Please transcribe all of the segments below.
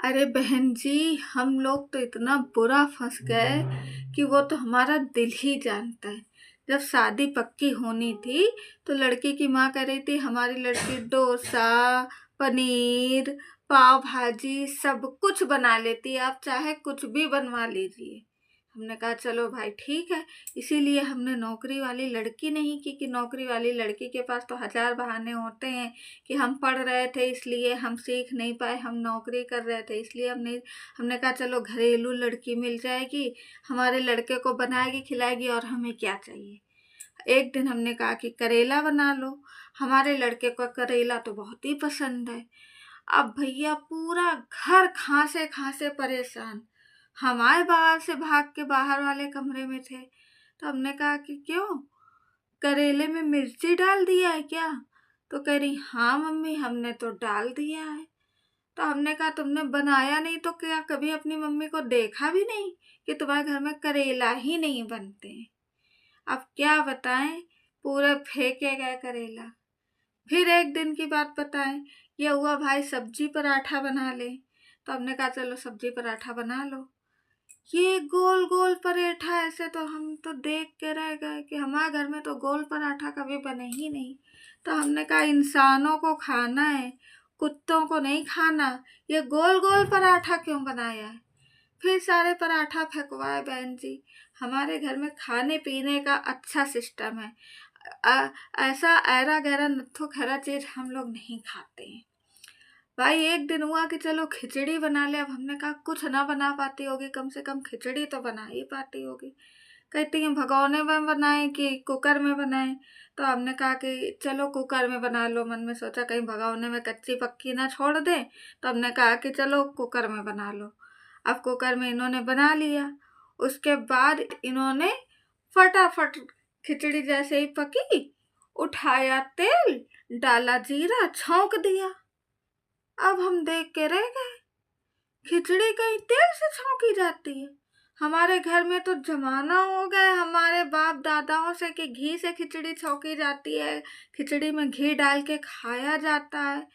अरे बहन जी, हम लोग तो इतना बुरा फंस गए कि वो तो हमारा दिल ही जानता है। जब शादी पक्की होनी थी तो लड़की की माँ कह रही थी हमारी लड़की डोसा, पनीर, पाव भाजी सब कुछ बना लेती है, आप चाहे कुछ भी बनवा लीजिए। हमने कहा चलो भाई ठीक है। इसीलिए हमने नौकरी वाली लड़की नहीं की कि नौकरी वाली लड़की के पास तो हजार बहाने होते हैं कि हम पढ़ रहे थे इसलिए हम सीख नहीं पाए, हम नौकरी कर रहे थे इसलिए हम नहीं। हमने कहा चलो घरेलू लड़की मिल जाएगी, हमारे लड़के को बनाएगी खिलाएगी और हमें क्या चाहिए। एक दिन हमने कहा कि करेला बना लो। हमारे लड़के को करेला तो बहुत ही पसंद है। अब भैया पूरा घर खांसे खांसे परेशान। हम आए बाहर से भाग के, बाहर वाले कमरे में थे। तो हमने कहा कि क्यों, करेले में मिर्ची डाल दिया है क्या? तो कह रही हाँ मम्मी हमने तो डाल दिया है। तो हमने कहा तुमने बनाया नहीं तो क्या कभी अपनी मम्मी को देखा भी नहीं कि तुम्हारे घर में करेला ही नहीं बनते हैं? अब क्या बताएं, पूरे फेंके गए करेला। फिर एक दिन की बात बताएं, ये हुआ भाई सब्जी पराठा बना ले। तो हमने कहा चलो सब्जी पराठा बना लो। ये गोल गोल पराठा, ऐसे तो हम तो देख के रह गए कि हमारे घर में तो गोल पराठा कभी बने ही नहीं। तो हमने कहा इंसानों को खाना है, कुत्तों को नहीं खाना, ये गोल गोल पराठा क्यों बनाया है? फिर सारे पराठा फेंकवाए बहन जी। हमारे घर में खाने पीने का अच्छा सिस्टम है। ऐसा ऐरा गैरा नत्थु खैरा चीज हम लोग नहीं खाते हैं। भाई एक दिन हुआ कि चलो खिचड़ी बना ले। अब हमने कहा कुछ ना बना पाती होगी, कम से कम खिचड़ी तो बना ही पाती होगी। कहती हैं भगोने में बनाए कि कुकर में बनाए। तो हमने कहा कि चलो कुकर में बना लो। मन में सोचा कहीं भगोने में कच्ची पक्की ना छोड़ दे, तो हमने कहा कि चलो कुकर में बना लो। अब कुकर में इन्होंने बना लिया। उसके बाद इन्होंने फटाफट खिचड़ी जैसे ही पकी, उठाया तेल, डाला जीरा, छौंक दिया। अब हम देख के रह गए, खिचड़ी कहीं तेल से छौंकी जाती है? हमारे घर में तो जमाना हो गया हमारे बाप दादाओं से कि घी से खिचड़ी छौंकी जाती है, खिचड़ी में घी डाल के खाया जाता है।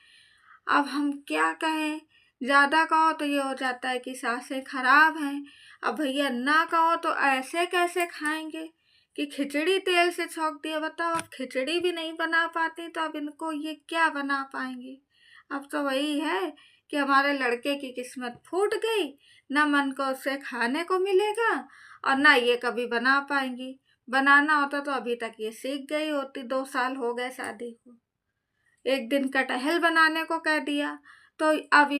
अब हम क्या कहें, ज्यादा कहो तो ये हो जाता है कि सासें खराब हैं। अब भैया ना कहो तो ऐसे कैसे खाएंगे कि खिचड़ी तेल से छौंक दिया। बताओ, अब खिचड़ी भी नहीं बना पाती तो अब इनको ये क्या बना पाएंगे? अब तो वही है कि हमारे लड़के की किस्मत फूट गई, ना मन को उसे खाने को मिलेगा और ना ये कभी बना पाएंगी। बनाना होता तो अभी तक ये सीख गई होती, 2 साल हो गए शादी को। एक दिन कटहल बनाने को कह दिया तो अब